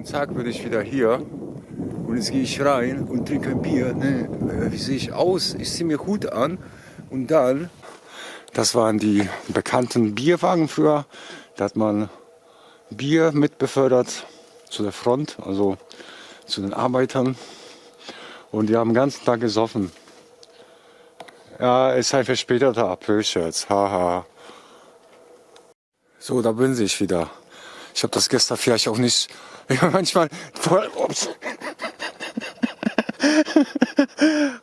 Und zack, bin ich wieder hier. Und jetzt gehe ich rein und trinke ein Bier. Ne? Wie sehe ich aus? Ich ziehe mir Hut an. Und dann, das waren die bekannten Bierwagen früher. Da hat man Bier mit befördert zu der Front, also zu den Arbeitern. Und die haben den ganzen Tag gesoffen. Ja, ist ein verspäteter April-Scherz. Haha. So, da bin ich wieder. Ich habe das gestern vielleicht auch nicht. Ja, manchmal voll. Ups.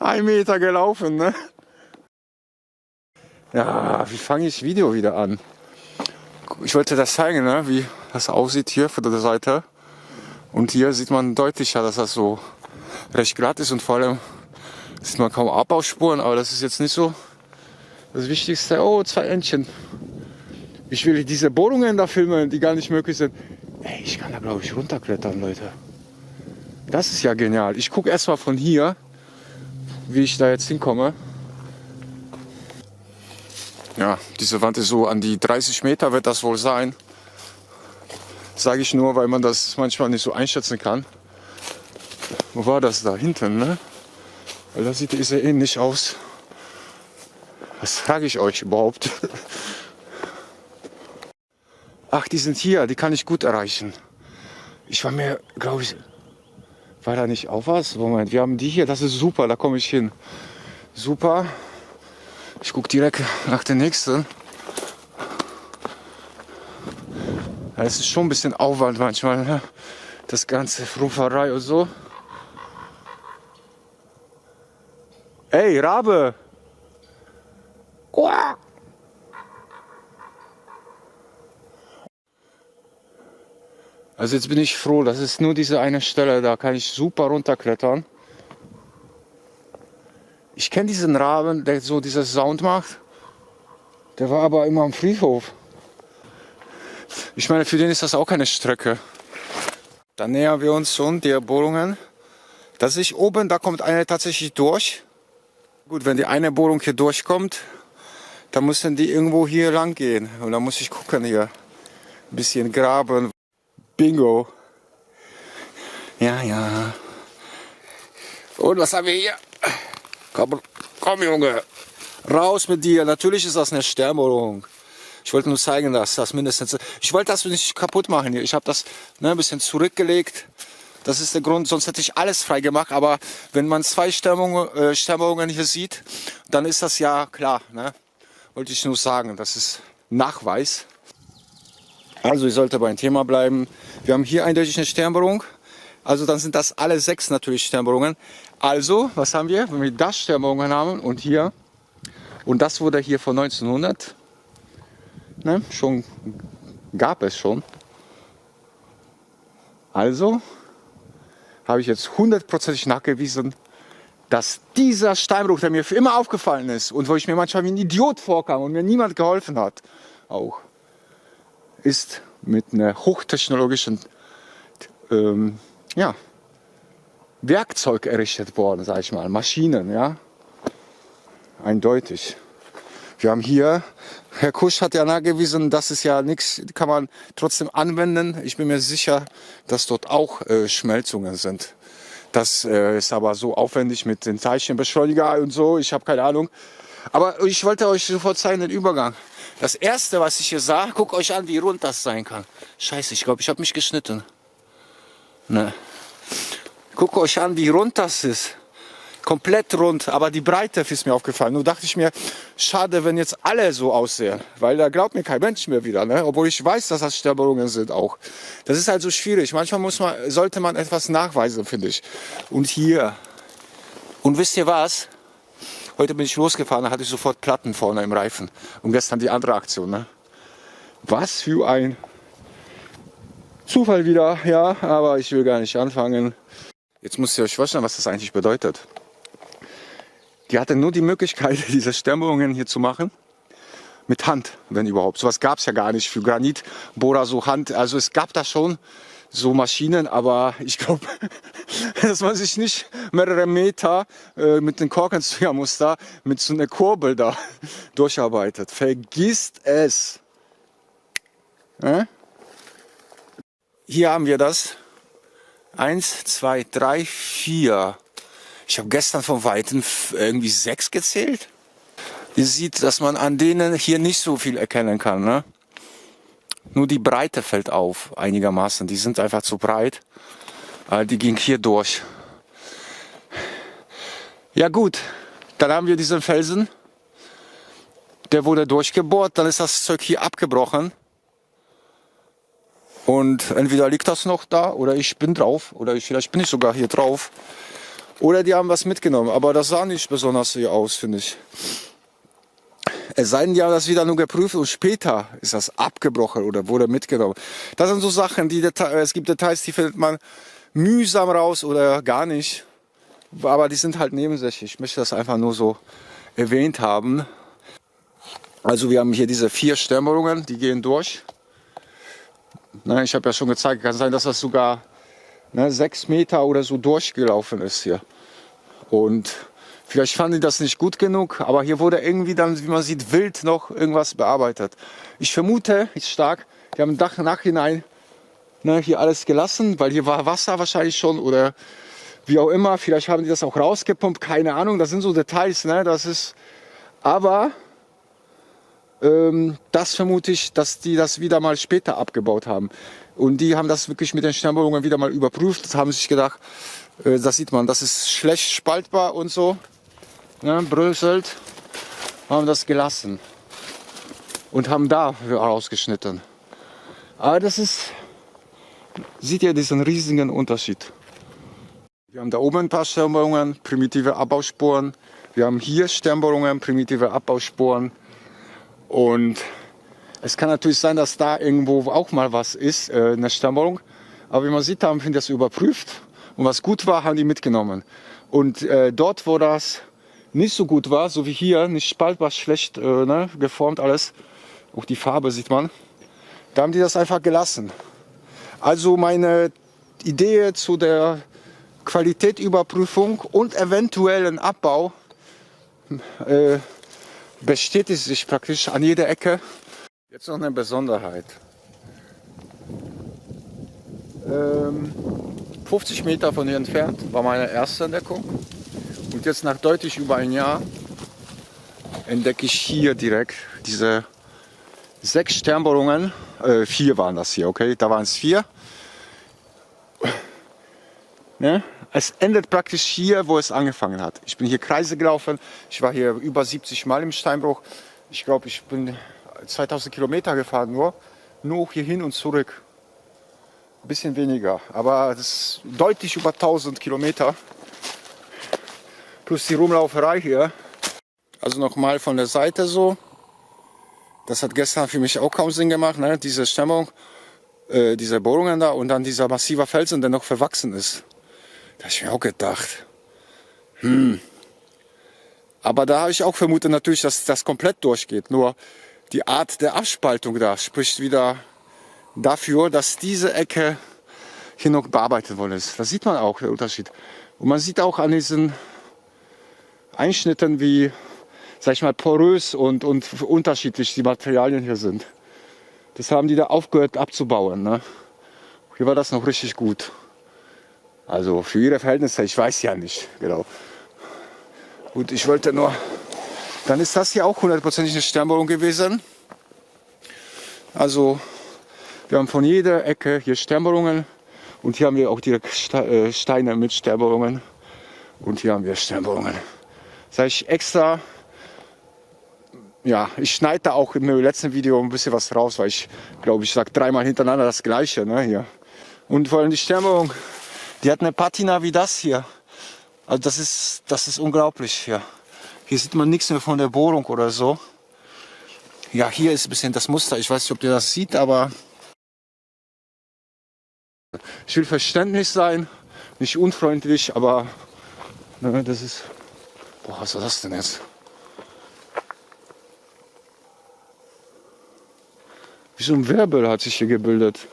1 Meter gelaufen, ne? Ja, wie fange ich Video wieder an? Ich wollte das zeigen, ne? Wie das aussieht hier von der Seite. Und hier sieht man deutlicher, dass das so recht glatt ist und vor allem sieht man kaum Abbausspuren, aber das ist jetzt nicht so das Wichtigste. Oh, 2 Entchen. Ich will diese Bohrungen da filmen, die gar nicht möglich sind. Ey, ich kann da glaube ich runterklettern, Leute. Das ist ja genial. Ich gucke erstmal von hier, wie ich da jetzt hinkomme. Ja, diese Wand ist so an die 30 Meter wird das wohl sein. Sage ich nur, weil man das manchmal nicht so einschätzen kann. Wo war das da hinten, ne? Weil das sieht sehr ähnlich aus. Was frage ich euch überhaupt? Ach, die sind hier, die kann ich gut erreichen. Ich war mir, glaube ich, war da nicht auch was? Moment, wir haben die hier, das ist super, da komme ich hin. Super. Ich gucke direkt nach der nächsten. Ja, es ist schon ein bisschen Aufwand manchmal, ne? Das ganze Frumferei und so. Ey, Rabe! Quack! Also jetzt bin ich froh, das ist nur diese eine Stelle, da kann ich super runterklettern. Ich kenne diesen Raben, der so diesen Sound macht. Der war aber immer am Friedhof. Ich meine, für den ist das auch keine Strecke. Dann nähern wir uns schon der Bohrungen. Das ist oben, da kommt eine tatsächlich durch. Gut, wenn die eine Bohrung hier durchkommt, dann müssen die irgendwo hier lang gehen. Und dann muss ich gucken hier. Ein bisschen graben. Bingo. Ja, ja. Und was haben wir hier? Komm, komm Junge. Raus mit dir. Natürlich ist das eine Sternbohrung. Ich wollte nur zeigen, dass das mindestens... Ich wollte das nicht kaputt machen hier. Ich habe das ein bisschen zurückgelegt. Das ist der Grund, sonst hätte ich alles frei gemacht. Aber wenn man 2 Sternbohrungen hier sieht, dann ist das ja klar. Ne? Wollte ich nur sagen, das ist Nachweis. Also ich sollte beim Thema bleiben. Wir haben hier eindeutig eine Sternbohrung. Also dann sind das alle 6 natürlich Sternbohrungen. Also, was haben wir? Wenn wir das Sternbohrungen haben und hier. Und das wurde hier von 1900. Ne, schon gab es schon. Also habe ich jetzt 100%ig nachgewiesen, dass dieser Steinbruch, der mir für immer aufgefallen ist und wo ich mir manchmal wie ein Idiot vorkam und mir niemand geholfen hat, auch ist mit einer hochtechnologischen ja, Werkzeug errichtet worden, sage ich mal, Maschinen, ja, eindeutig. Wir haben hier, Herr Kusch hat ja nachgewiesen, das ist ja nichts, kann man trotzdem anwenden. Ich bin mir sicher, dass dort auch Schmelzungen sind. Das ist aber so aufwendig mit den Teilchenbeschleuniger und so, ich habe keine Ahnung. Aber ich wollte euch sofort zeigen, den Übergang. Das erste, was ich hier sah, guckt euch an, wie rund das sein kann. Scheiße, ich glaube, ich habe mich geschnitten. Ne. Guckt euch an, wie rund das ist. Komplett rund, aber die Breite ist mir aufgefallen. Nur dachte ich mir, schade, wenn jetzt alle so aussehen. Weil da glaubt mir kein Mensch mehr wieder. Ne? Obwohl ich weiß, dass das Sternbohrungen sind auch. Das ist halt so schwierig. Manchmal sollte man etwas nachweisen, finde ich. Und hier. Und wisst ihr was? Heute bin ich losgefahren, da hatte ich sofort Platten vorne im Reifen. Und gestern die andere Aktion. Ne? Was für ein Zufall wieder. Ja, aber ich will gar nicht anfangen. Jetzt müsst ihr euch vorstellen, was das eigentlich bedeutet. Die hatte nur die Möglichkeit, diese Sternbohrungen hier zu machen. Mit Hand, wenn überhaupt. Sowas gab es ja gar nicht für Granitbohrer, so Hand. Also es gab da schon so Maschinen, aber ich glaube, dass man sich nicht mehrere Meter mit den Korkenziehermuster mit so einer Kurbel da durcharbeitet. Vergisst es. Hier haben wir das. 1, 2, 3, 4. Ich habe gestern von Weitem irgendwie 6 gezählt. Ihr seht, dass man an denen hier nicht so viel erkennen kann. Ne? Nur die Breite fällt auf einigermaßen. Die sind einfach zu breit. Die ging hier durch. Ja gut, dann haben wir diesen Felsen. Der wurde durchgebohrt. Dann ist das Zeug hier abgebrochen. Und entweder liegt das noch da oder ich bin drauf. Oder vielleicht bin ich sogar hier drauf. Oder die haben was mitgenommen. Aber das sah nicht besonders hier aus, finde ich. Es sei denn, die haben das wieder nur geprüft und später ist das abgebrochen oder wurde mitgenommen. Das sind so Sachen, es gibt Details, die findet man mühsam raus oder gar nicht. Aber die sind halt nebensächlich. Ich möchte das einfach nur so erwähnt haben. Also wir haben hier diese 4 Sternbohrungen, die gehen durch. Ich habe ja schon gezeigt, kann sein, dass das sogar 6 Meter oder so durchgelaufen ist hier. Und vielleicht fanden die das nicht gut genug, aber hier wurde irgendwie dann, wie man sieht, wild noch irgendwas bearbeitet. Ich vermute, ist stark, die haben im Nachhinein hier alles gelassen, weil hier war Wasser wahrscheinlich schon oder wie auch immer. Vielleicht haben die das auch rausgepumpt, keine Ahnung. Das sind so Details, das ist. Aber das vermute ich, dass die das wieder mal später abgebaut haben. Und die haben das wirklich mit den Sternbohrungen wieder mal überprüft. Das haben sich gedacht, das sieht man, das ist schlecht spaltbar und so. Bröselt, haben das gelassen und haben da rausgeschnitten. Aber das ist, seht ihr diesen riesigen Unterschied. Wir haben da oben ein paar Sternbohrungen, primitive Abbausporen. Wir haben hier Sternbohrungen, primitive Abbausporen. Und es kann natürlich sein, dass da irgendwo auch mal was ist, eine Sternbohrung. Aber wie man sieht, haben wir das überprüft. Und was gut war, haben die mitgenommen. Und dort, wo das nicht so gut war, so wie hier, nicht spaltbar, schlecht geformt alles, auch die Farbe sieht man, da haben die das einfach gelassen. Also meine Idee zu der Qualitätsüberprüfung und eventuellen Abbau bestätigt sich praktisch an jeder Ecke. Jetzt noch eine Besonderheit. 50 Meter von hier entfernt war meine erste Entdeckung. Und jetzt nach deutlich über ein Jahr entdecke ich hier direkt diese 6 Sternbohrungen. 4 waren das hier, okay? Da waren es 4. Es endet praktisch hier, wo es angefangen hat. Ich bin hier Kreise gelaufen. Ich war hier über 70 Mal im Steinbruch. Ich glaube, ich bin 2000 Kilometer gefahren nur hier hin und zurück. Ein bisschen weniger, aber das ist deutlich über 1000 Kilometer. Plus die Rumlauferei hier. Also nochmal von der Seite so. Das hat gestern für mich auch kaum Sinn gemacht, diese Stemmung, diese Bohrungen da und dann dieser massive Felsen, der noch verwachsen ist. Da habe ich mir auch gedacht. Aber da habe ich auch vermutet natürlich, dass das komplett durchgeht. Nur die Art der Abspaltung da spricht wieder dafür, dass diese Ecke hier noch bearbeitet worden ist. Das sieht man auch, der Unterschied. Und man sieht auch an diesen Einschnitten, wie, sag ich mal, porös und unterschiedlich die Materialien hier sind. Das haben die da aufgehört abzubauen. Hier war das noch richtig gut. Also für ihre Verhältnisse, ich weiß ja nicht genau. Gut, ich wollte nur, dann ist das hier auch 100% eine Sternbohrung gewesen. Also wir haben von jeder Ecke hier Sternbohrungen und hier haben wir auch direkt Steine mit Sternbohrungen und hier haben wir Sternbohrungen. Das heißt ich extra, ja, ich schneide da auch im letzten Video ein bisschen was raus, weil ich glaube, ich sage 3-mal hintereinander das Gleiche, hier. Und vor allem die Sternbohrung, die hat eine Patina wie das hier. Also das ist unglaublich hier. Hier sieht man nichts mehr von der Bohrung oder so. Ja, hier ist ein bisschen das Muster. Ich weiß nicht, ob ihr das seht, aber ich will verständlich sein, nicht unfreundlich, aber das ist. Boah, was war das denn jetzt? Wie so ein Wirbel hat sich hier gebildet.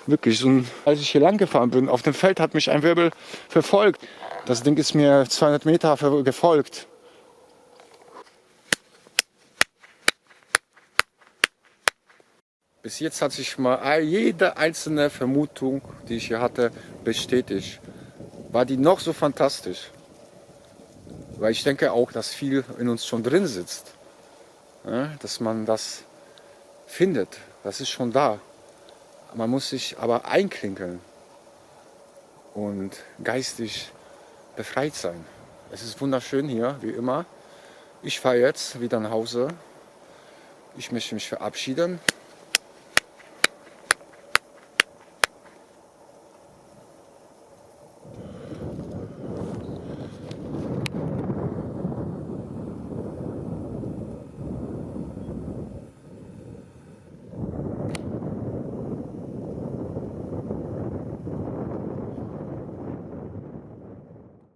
Wirklich, als ich hier lang gefahren bin, auf dem Feld hat mich ein Wirbel verfolgt. Das Ding ist mir 200 Meter gefolgt. Bis jetzt hat sich mal jede einzelne Vermutung, die ich hier hatte, bestätigt. War die noch so fantastisch? Weil ich denke auch, dass viel in uns schon drin sitzt. Ja, dass man das findet. Das ist schon da. Man muss sich aber einklinkeln und geistig befreit sein. Es ist wunderschön hier, wie immer. Ich fahre jetzt wieder nach Hause. Ich möchte mich verabschieden.